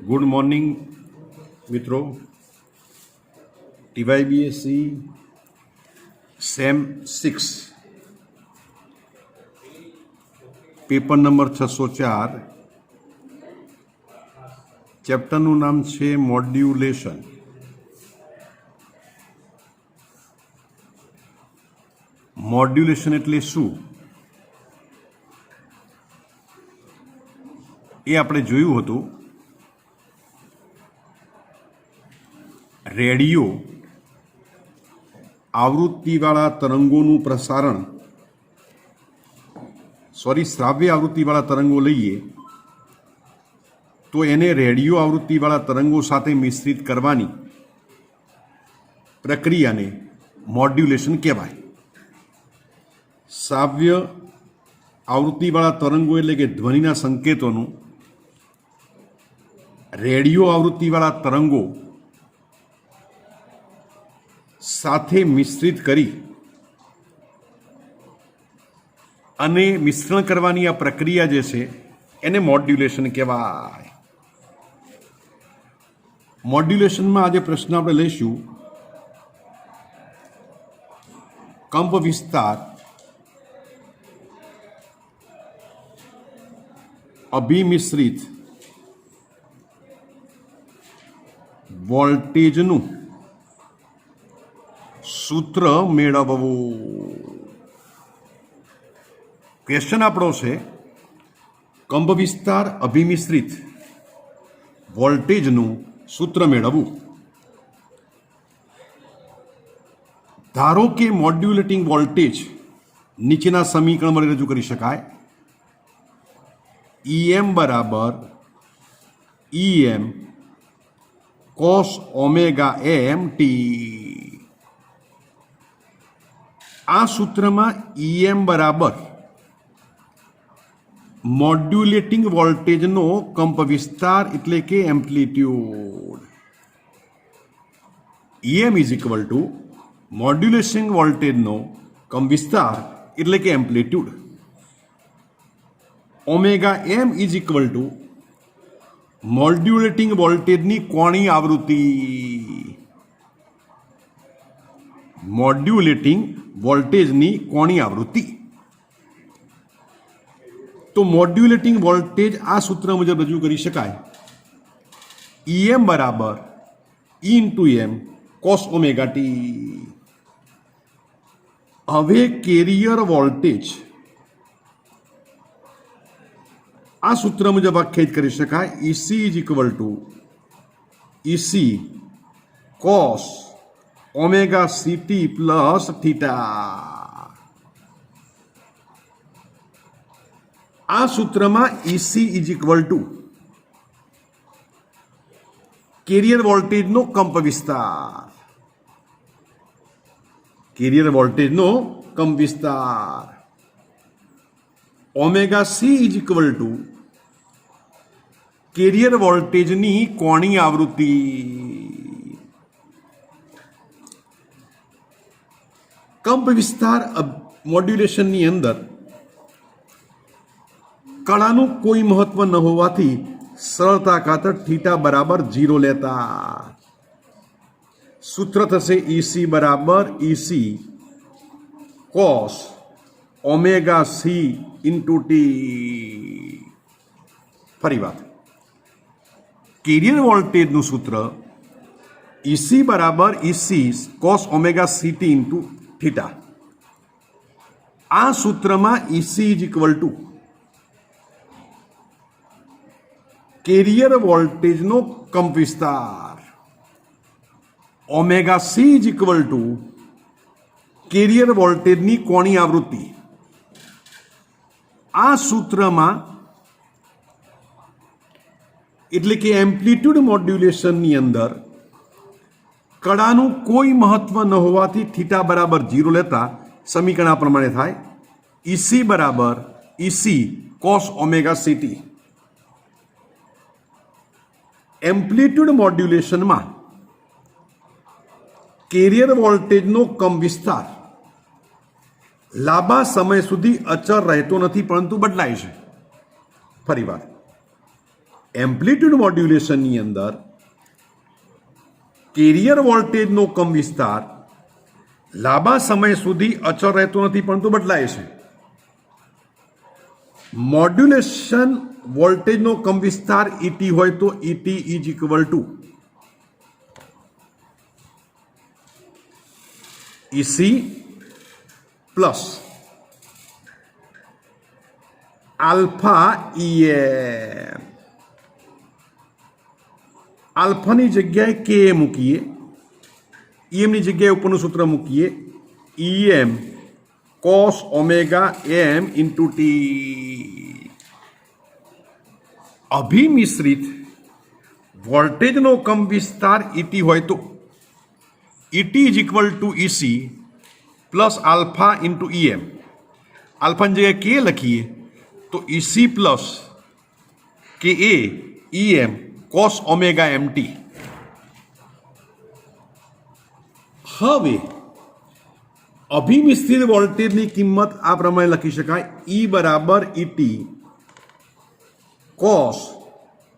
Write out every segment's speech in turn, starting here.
Good morning મિત્રો. TYBSc sem 6 paper number 604. ચેપ્ટરનું નામ છે મોડ્યુલેશન. મોડ્યુલેશન એટલે શું એ આપણે જોયું હતું. રેડિયો આવૃત્તિવાળા તરંગોનું પ્રસારણ શ્રાવ્ય આવૃત્તિવાળા તરંગો લઈએ તો એને રેડિયો આવૃત્તિવાળા તરંગો સાથે મિશ્રિત કરવાની પ્રક્રિયાને મોડ્યુલેશન કહેવાય. શ્રાવ્ય આવૃત્તિવાળા તરંગો એટલે કે ધ્વનિના સંકેતોનું રેડિયો આવૃત્તિવાળા તરંગો સાથે મિશ્રિત કરી અને મિશ્રણ કરવાની આ પ્રક્રિયા જે છે એને મોડ્યુલેશન કહેવાય. મોડ્યુલેશનમાં આજે પ્રશ્ન આપણે લઈશું કંપ વિસ્તાર અભિમિશ્રિત વોલ્ટેજનું સૂત્ર મેળવવું. ક્વેશ્ચન આપણો છે કંપ વિસ્તાર અભિમિશ્રિત વોલ્ટેજનું સૂત્ર મેળવવું. ધારો કે મોડ્યુલેટિંગ વોલ્ટેજ નીચેના સમીકરણ વડે રજૂ કરી શકાય. EM બરાબર EM cos ઓમેગા mt. આ સૂત્રમાં EM બરાબર મોડ્યુલેટિંગ વોલ્ટેજનો કંપ વિસ્તાર એટલે કે amplitude. EM is equal two modulation વોલ્ટેજનો કંપ વિસ્તાર એટલે કે amplitude. Omega m is equal two modulating વોલ્ટેજની કોણીય આવૃત્તિ. મોડ્યુલેટિંગ વોલ્ટેજની કોણીય આવૃત્તિ. તો મોડ્યુલેટિંગ વોલ્ટેજ આ સૂત્ર મુજબ રજૂ કરી શકાય. EM બરાબર E into M cos omega t. હવે કેરિયર વોલ્ટેજ આ સૂત્ર મુજબ વ્યાખ્યાયિત કરી શકાય. EC is equal to EC cos omega CT plus theta. આ સૂત્રમાં EC is equal to carrier વોલ્ટેજનો કંપ વિસ્તાર. કેરિયર વોલ્ટેજનો કંપ વિસ્તાર. Omega C is equal to carrier વોલ્ટેજની કોણીય આવૃત્તિ. કંપ વિસ્તાર મોડ્યુલેશનની અંદર કળાનું કોઈ મહત્વ ન હોવાથી સરળતા ખાતર થીટા બરાબર 0 લેતા સૂત્ર થશે EC બરાબર EC cos omega C into t. ફરી વાત, કેરિયર વોલ્ટેજનું સૂત્ર EC બરાબર EC cos omega CT into theta. આ સૂત્રમાં EC is equal to carrier વોલ્ટેજનો કંપ વિસ્તાર. Omega C is equal to carrier વોલ્ટેજની કોણીય આવૃત્તિ. આ સૂત્રમાં એટલે કે એમ્પ્લિટ્યુડ મોડ્યુલેશનની અંદર કળાનું કોઈ મહત્વ ન હોવાથી થીટા બરાબર 0 લેતા સમીકરણ આ પ્રમાણે થાય. EC બરાબર EC cos omega CT. Amplitude મોડ્યુલેશનમાં કેરિયર વોલ્ટેજનો કંપ વિસ્તાર લાંબા સમય સુધી અચળ રહેતો નથી પરંતુ બદલાય છે. ફરી વાર, એમ્પ્લિટ્યુડ મોડ્યુલેશનની અંદર કેરિયર વોલ્ટેજનો કમ વિસ્તાર લાંબા સમય સુધી અચળ રહેતો નથી પરંતુ બદલાય છે. મોડ્યુલેશન વોલ્ટેજનો કમ વિસ્તાર ET હોય તો ET is equal to EC plus alpha EM. આલ્ફાની જગ્યાએ કે મૂકીએ, EMની જગ્યાએ ઉપરનું સૂત્ર મૂકીએ, EM cos omega M into T. અભિમિશ્રિત વોલ્ટેજનો કમ વિસ્તાર ET હોય તો ET is equal to EC plus alpha into EM. આલ્ફાની જગ્યાએ કે લખીએ તો EC પ્લસ કે EM cos ઓમેગા MT. હવે અભિમિશ્રિત વોલ્ટેજની કિંમત આ પ્રમાણે લખી શકાય, E બરાબર ET cos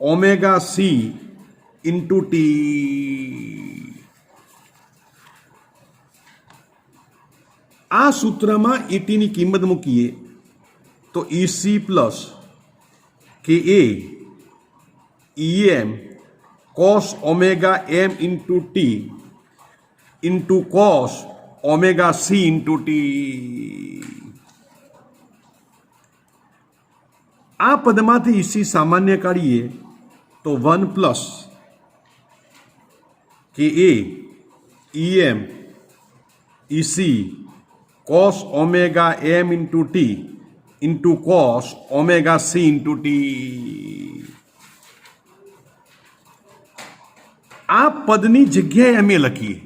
omega C into T. આ સૂત્રમાં ETની કિંમત મૂકીએ તો EC પ્લસ કે EM cos omega M into T into cos omega C into T. આ પદમાંથી EC સામાન્ય કાઢીએ તો 1 પ્લસ કે EM EC cos omega M into T into cos omega C into T. આ પદની જગ્યાએ અમે લખીએ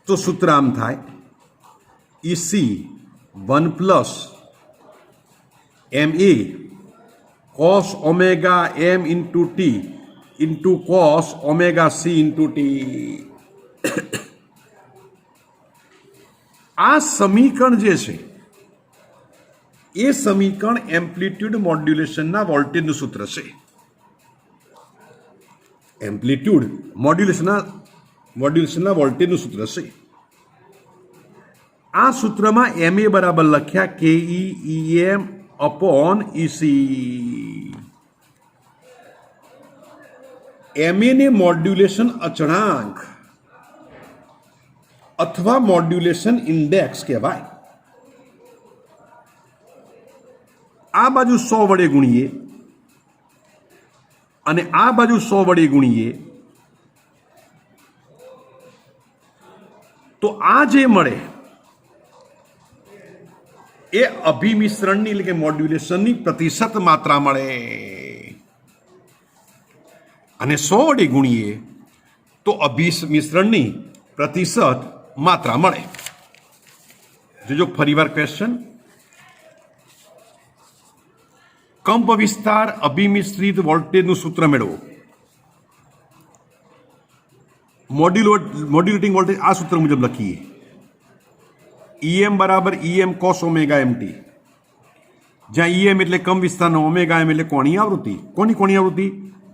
તો સૂત્ર આમ થાય, EC 1 plus MA cos omega M into T into cos omega C into T. આ સમીકરણ જે છે એ સમીકરણ એમ્પ્લિટ્યુડ મોડ્યુલેશનના વોલ્ટેજનું સૂત્ર છે. એમ્પ્લિટ્યુડ મોડ્યુલેશનના વોલ્ટેજનું સૂત્ર છે. આ સૂત્રમાં MA બરાબર લખ્યા KE EM upon EC. MA ને મોડ્યુલેશન અચળાંક અથવા મોડ્યુલેશન ઇન્ડેક્સ કહેવાય. આ બાજુ 100 વડે ગુણીએ અને આ બાજુ 100 વડે ગુણીએ તો આ જે મળે એ અભિમિશ્રણની એટલે કે મોડ્યુલેશનની પ્રતિશત માત્રા મળે અને 100 વડે ગુણીએ તો અભિમિશ્રણની પ્રતિશત માત્રા મળે. જોજો ફરીવાર ક્વેશ્ચન. કંપ વિસ્તાર અભિમિશ્રિત વોલ્ટેજનું સૂત્ર મેળવો. મોડ્યુલેટિંગ વોલ્ટેજ આ સૂત્ર મુજબ લખીએ, EM બરાબર EM cos ઓમેગા MT, જ્યાં EM એટલે કંપ વિસ્તારનો, ઓમેગા M એટલે કોણીય આવૃત્તિ. કોની કોણીય આવૃત્તિ?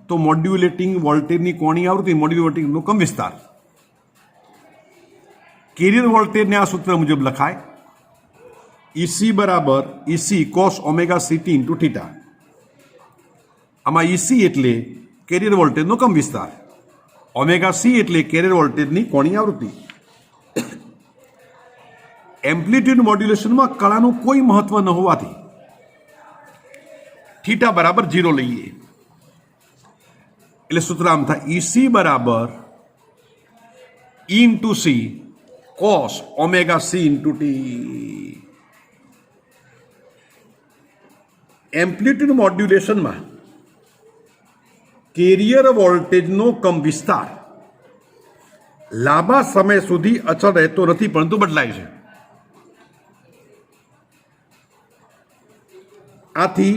તો મોડ્યુલેટિંગ વોલ્ટેજની કોણીય આવૃત્તિ, મોડ્યુલેટિંગનો કંપ વિસ્તાર. કેરિયર વોલ્ટેજને આ સૂત્ર મુજબ લખાય, EC બરાબર EC cos omega CT into theta. આમાં EC એટલે કેરિયર વોલ્ટેજનો કમ વિસ્તાર, ઓમેગા C એટલે કેરિયર વોલ્ટેજની કોણીય આવૃત્તિ. એમ્પ્લિટ્યુડ મોડ્યુલેશનમાં કળાનું કોઈ મહત્વ ન હોવાથી થીટા બરાબર 0 લઈએ એટલે સૂત્ર આમ થાય, EC બરાબર E into C cos omega C into T. Amplitude મોડ્યુલેશનમાં કેરિયર વોલ્ટેજનો કમ વિસ્તાર લાંબા સમય સુધી અચળ રહેતો નથી પરંતુ બદલાય છે. આથી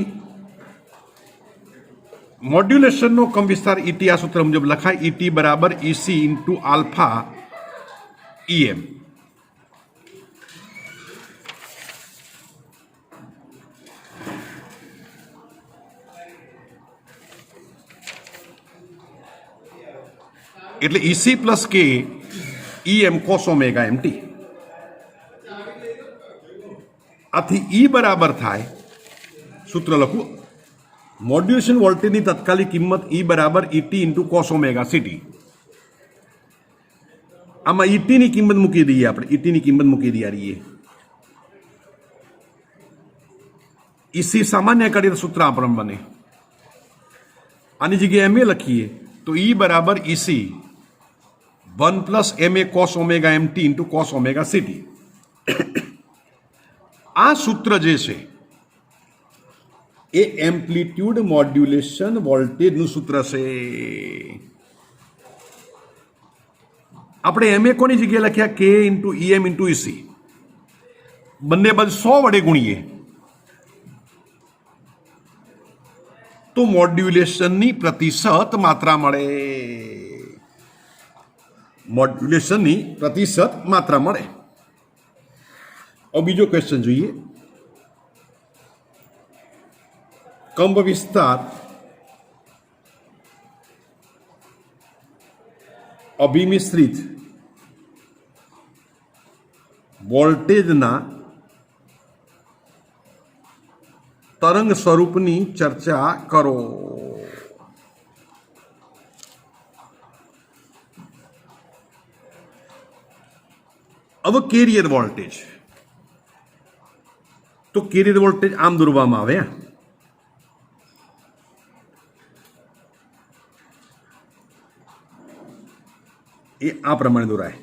મોડ્યુલેશનનો કમ વિસ્તાર ET આ સૂત્ર મુજબ લખાય, ET બરાબર EC ઇન્ટુ આલ્ફા EM. એટલે ઈસી પ્લસ કે ઈ એમ કોસ ઓમેગા એમ ટી. આથી ઈ બરાબર થાય, સૂત્ર લખું, મોડ્યુલેશન વોલ્ટેજની તત્કાલિક કિંમત ઈ બરાબર ET into cos omega CT. આમાં ઈટીની કિંમત મૂકી દઈએ આપણે, ઈટીની કિંમત મૂકી દઈએ રહીએ. ઈસી સામાન્ય કરીએ તો સૂત્ર આપણને બને. આની જગ્યાએ એમ એ લખીએ તો ઈ બરાબર EC 1 plus M A cos omega M T into cos omega CT. આ સૂત્ર જે છે એ એમ્પ્લિટ્યુડ મોડ્યુલેશન વોલ્ટેજનું સૂત્ર છે. આપણે એમ એ કોની જગ્યાએ લખ્યા? K into EM into EC. બંને બાજુ 100 વડે ગુણીએ તો મોડ્યુલેશનની પ્રતિશત માત્રા મળે. મોડ્યુલેશનની પ્રતિશત માત્રા મળે. હવે બીજો ક્વેશ્ચન જોઈએ. કંપ વિસ્તાર અભિમિશ્રિત વોલ્ટેજના તરંગ સ્વરૂપની ચર્ચા કરો. હવે કેરિયર વોલ્ટેજ, તો કેરિયર વોલ્ટેજ આમ દોરવામાં આવે. એ આ પ્રમાણે દોરાય.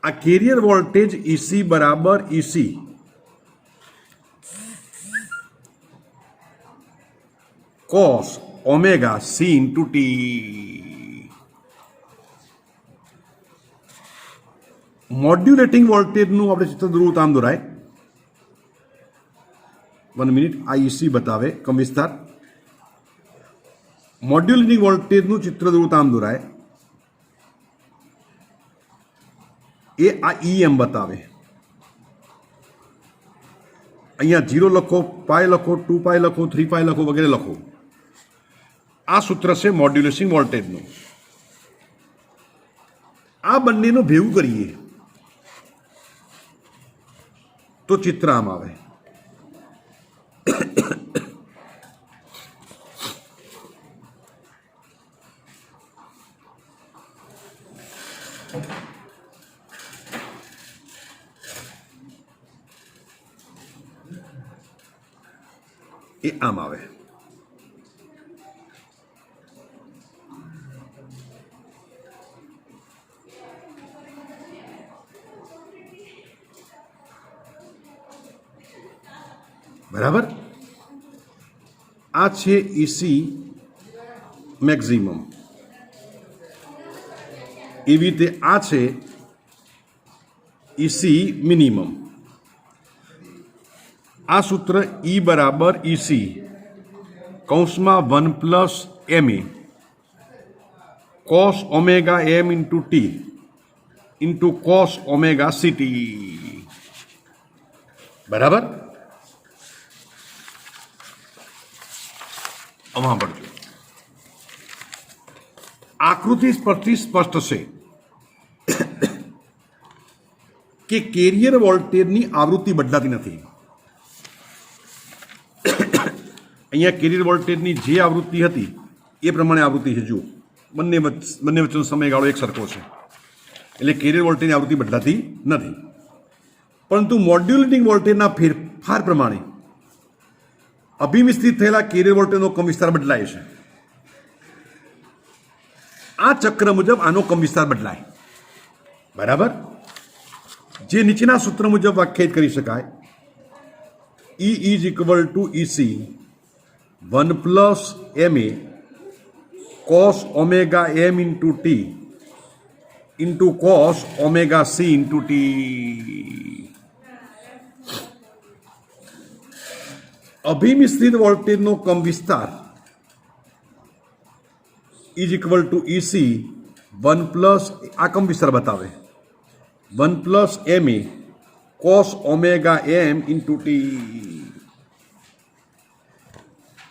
આ કેરિયર વોલ્ટેજ ઈસી બરાબર EC cos omega C into T. Modulating વોલ્ટેજનું આપણે ચિત્ર દોરવું આમ દોરાય. 1 મિનિટ, આ ઈસી બતાવે કમ વિસ્તાર. મોડ્યુલેટિંગ વોલ્ટેજનું ચિત્ર દોરવું આમ દોરાય. એ આ ઈએમ બતાવે. અહીંયા 0 લખો, પાય લખો, 2 પાય લખો, 3 પાય લખો, વગેરે લખો. આ સૂત્ર છે મોડ્યુલેશન વોલ્ટેજનું. આ બંનેનું ભેગું કરીએ તો ચિત્ર આમ આવે. એ આમ આવે. બરાબર. આ છે ઈસી મેક્સિમમ. એવી રીતે આ છે ઈસી મિનિમમ. આ સૂત્ર ઈ બરાબર ઈસી કૌંસમાં 1 plus M A cos omega M into T into cos omega CT. બરાબર. આમાં પડજો. આકૃતિ પરથી સ્પષ્ટ છે કે કેરિયર વોલ્ટેજની આવૃત્તિ બદલાતી નથી. અહીંયા કેરિયર વોલ્ટેજની જે આવૃત્તિ હતી એ પ્રમાણે આવૃત્તિ છે. જુઓ, બંને વચ્ચેનો સમયગાળો એક સરખો છે, એટલે કેરિયર વોલ્ટેજની આવૃત્તિ બદલાતી નથી. પરંતુ મોડ્યુલેટિંગ વોલ્ટેજના ફેરફાર પ્રમાણે અભિમિશ્રિત થયેલા કેરિયર વોલ્ટેજનો કમ વિસ્તાર બદલાય છે. આ ચક્ર મુજબ આનો કમ વિસ્તાર બદલાય. બરાબર. જે નીચેના સૂત્ર મુજબ વ્યાખ્યાયિત કરી શકાય. E is equal to EC 1 plus MA cos omega M into T into cos omega C into T. અભિમિશ્રિત વોલ્ટેજનો કમ વિસ્તાર is equal to EC 1 plus આ કમ વિસ્તાર બતાવે 1 plus MA cos omega m into T.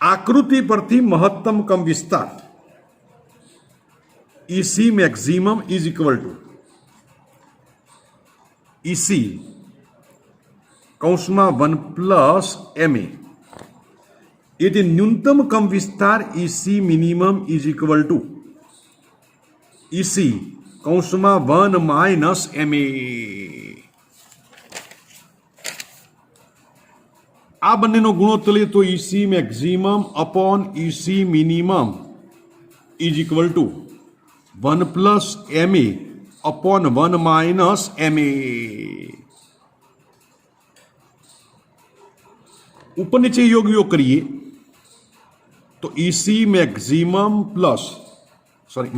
આકૃતિ પરથી મહત્તમ કમ વિસ્તાર EC maximum is equal two EC કૌંસમાં 1 પ્લસ ma એટલે ન્યૂનતમ કમ વિસ્તાર EC minimum is equal two EC કૌંસમાં 1 માઇનસ ma. આ બંનેનો ગુણોત્તર લઈએ તો EC maximum upon EC minimum is equal two 1 plus ma upon 1 minus ma. ઉપર નીચે યોગ કરીએ તો ઇસી મેક્સિમમ પ્લસ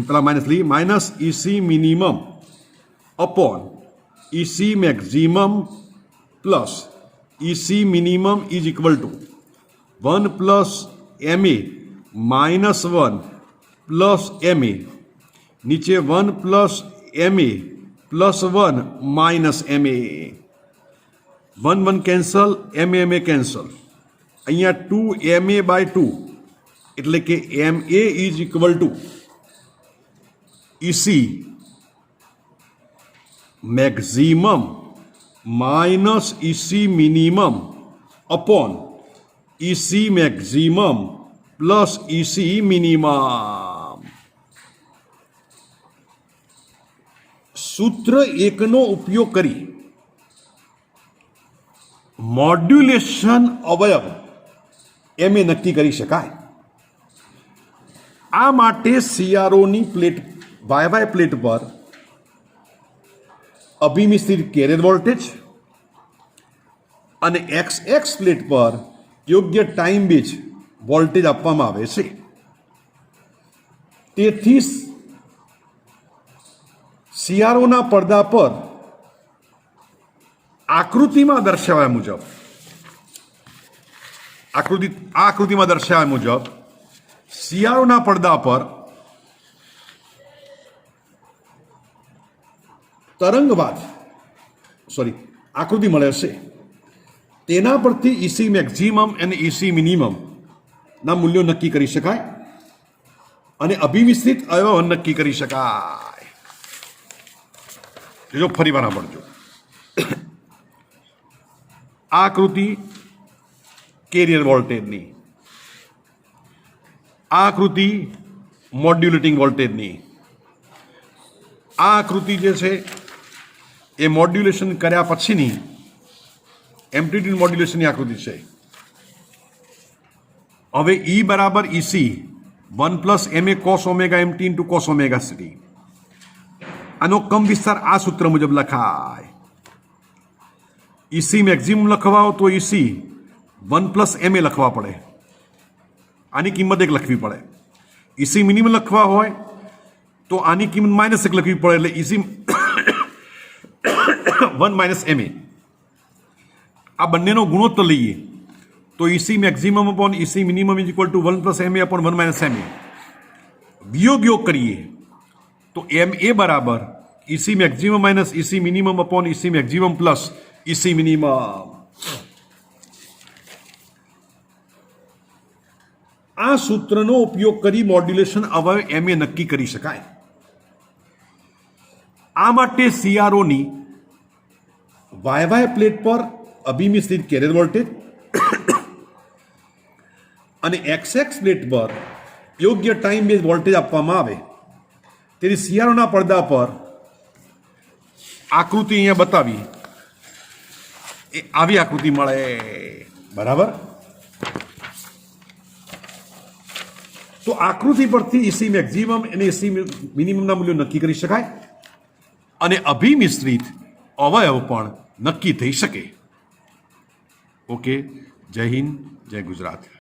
પેલા માઇનસ લઈએ minus EC minimum upon EC maximum plus EC minimum is equal two 1 plus ma minus 1 plus ma. નીચે 1 plus ma plus 1 minus ma. 1 1 cancel, ma cancel. અહીંયા 2 ma by 2 એટલે કે ma is equal two EC maximum minus EC minimum upon EC maximum plus EC minimum. સૂત્ર એકનો ઉપયોગ કરી modulation અવયવ એમ નક્કી કરી શકાય. આ માટે સીઆરઓની પ્લેટ વાયવાય પ્લેટ પર અભિમિશ્રિત કેરિયર વોલ્ટેજ અને એક્સ પ્લેટ પર યોગ્ય ટાઈમ બેઝ વોલ્ટેજ આપવામાં આવે છે. તેથી સીઆરઓના પડદા પર આકૃતિમાં દર્શાવ્યા મુજબ આકૃતિમાં દર્શાવ્યા મુજબ સીઆરઓના પડદા પર તરંગવાદ આકૃતિ મળે છે. તેના પરથી ઇસી મેક્સિમમ અને ઇસી મિનિમમ ના મૂલ્યો નક્કી કરી શકાય અને અભિમિશ્રિત અવયવ નક્કી કરી શકાય. જો ફરી વાર સાંભળજો. આકૃતિ કેરિયર વોલ્ટેજની, આકૃતિ મોડ્યુલેટિંગ વોલ્ટેજની. આ આકૃતિ જે છે એ મોડ્યુલેશન કર્યા પછીની એમ્પ્લિટ્યુડ મોડ્યુલેશનની આકૃતિ છે. હવે ઈ બરાબર EC 1 plus ma cos omega mt into cos omega ct. આનો કમ વિસ્તાર આ સૂત્ર મુજબ લખાય. ઇસી મેક્સિમમ લખવા હોય તો ઇસી 1 પ્લસ ma લખવા પડે, આની કિંમત 1 લખવી પડે. ઇસી મિનિમમ લખવા હોય તો આની કિંમત -1 લખવી પડે, એટલે ઇસી 1 માઇનસ ma. આ બંનેનો ગુણોત્તર લઈએ તો EC maximum upon EC minimum is equal two 1 plus ma upon 1 minus ma. વિયોગ કરીએ તો ma બરાબર EC maximum minus EC minimum upon EC maximum plus EC minimum. આ સૂત્રનો ઉપયોગ કરી મોડ્યુલેશન અવયવ ma નક્કી કરી શકાય. આ માટે સીઆરઓની વાયવાય પ્લેટ પર અભિમિશ્રિત કેરિયર વોલ્ટેજ અને એક્સ પ્લેટ પર યોગ્ય ટાઈમ બેઝ વોલ્ટેજ આપવામાં આવે. તેથી સીઆરઓના પડદા પર આકૃતિ અહીંયા બતાવી એ આવી આકૃતિ મળે. બરાબર. તો આકૃતિ પરથી ઇસી મેક્સિમમ અને ઇસી મિનિમમના મૂલ્યો નક્કી કરી શકાય અને અભિમિશ્રિત અવયવ પણ નક્કી થઈ શકે. ઓકે. જય હિન્દ, જય ગુજરાત.